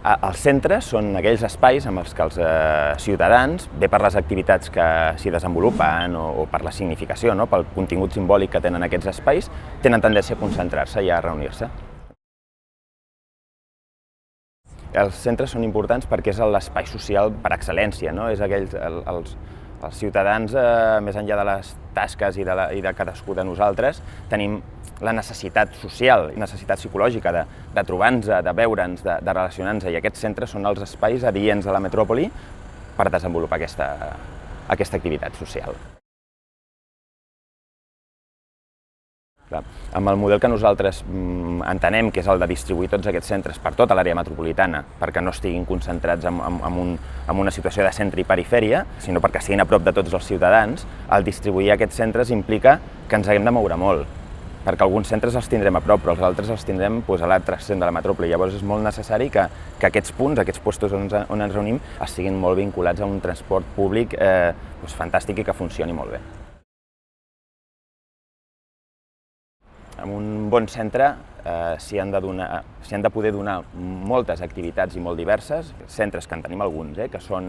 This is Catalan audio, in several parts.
Els centres són aquells espais amb els que els ciutadans, bé per les activitats que s'hi desenvolupen o per la significació, pel contingut simbòlic que tenen aquests espais, tenen tendència a concentrar-se i a reunir-se. Els centres són importants perquè és l'espai social per excel·lència, els ciutadans, més enllà de les tasques i de cadascú de nosaltres, tenim la necessitat social, necessitat psicològica de trobar-nos, de veure'ns, de relacionar-nos, i aquests centres són els espais adients a la metròpoli per desenvolupar aquesta activitat social. Amb el model que nosaltres entenem, que és el de distribuir tots aquests centres per tota l'àrea metropolitana, perquè no estiguin concentrats en una situació de centre i perifèria, sinó perquè estiguin a prop de tots els ciutadans, el distribuir aquests centres implica que ens haguem de moure molt, perquè alguns centres els tindrem a prop, però els altres els tindrem a l'altre extrem de la metròpoli. Llavors és molt necessari que aquests punts, aquests llocs on ens reunim, estiguin molt vinculats a un transport públic fantàstic i que funcioni molt bé. En un bon centre s'hi han de poder donar moltes activitats i molt diverses. Centres que en tenim alguns, que són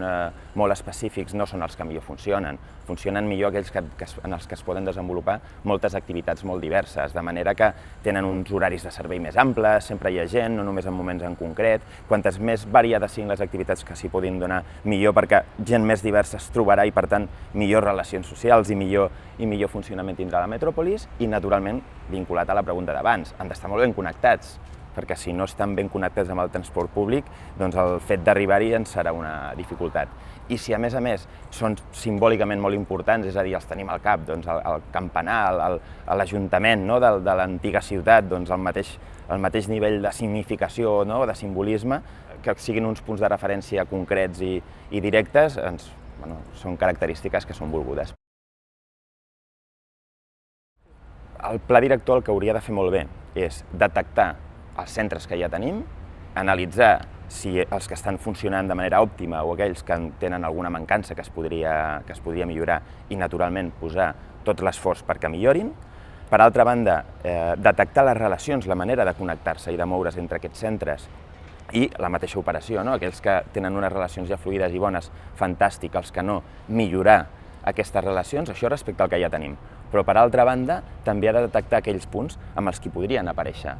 molt específics, no són els que millor funcionen. Funcionen millor aquells en els que es poden desenvolupar moltes activitats molt diverses, de manera que tenen uns horaris de servei més amples, sempre hi ha gent, no només en moments en concret. Quantes més variades siguin les activitats que s'hi puguin donar, millor, perquè gent més diversa es trobarà i, per tant, millors relacions socials i millor funcionament tindrà la metròpolis i, naturalment, vinculat a la pregunta d'abans, han d'estar molt ben connectats, perquè si no estan ben connectats amb el transport públic, doncs el fet d'arribar-hi ens serà una dificultat. I si a més són simbòlicament molt importants, és a dir, els tenim al cap, doncs el campanar, l'Ajuntament de l'antiga ciutat, doncs el mateix nivell de significació, de simbolisme, que siguin uns punts de referència concrets i directes, són característiques que són volgudes. El pla director el que hauria de fer molt bé és detectar els centres que ja tenim, analitzar si els que estan funcionant de manera òptima o aquells que tenen alguna mancança que es podria millorar i, naturalment, posar tot l'esforç perquè millorin. Per altra banda, detectar les relacions, la manera de connectar-se i de moure's entre aquests centres i la mateixa operació, aquells que tenen unes relacions ja fluides i bones, fantàstic, els que no, millorar aquestes relacions, això respecte al que ja tenim. Però, per altra banda, també ha de detectar aquells punts amb els que podrien aparèixer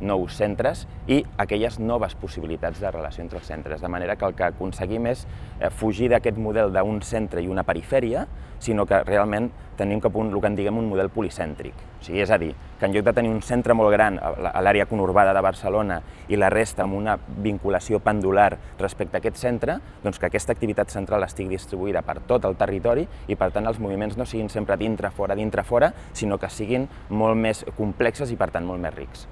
nous centres i aquelles noves possibilitats de relació entre els centres, de manera que el que aconseguim és fugir d'aquest model d'un centre i una perifèria, sinó que realment tenim cap a el que en diguem un model policèntric. És a dir, que en lloc de tenir un centre molt gran a l'àrea conurbada de Barcelona i la resta amb una vinculació pendular respecte a aquest centre, doncs que aquesta activitat central estigui distribuïda per tot el territori i, per tant, els moviments no siguin sempre dintre-fora, sinó que siguin molt més complexes i, per tant, molt més rics.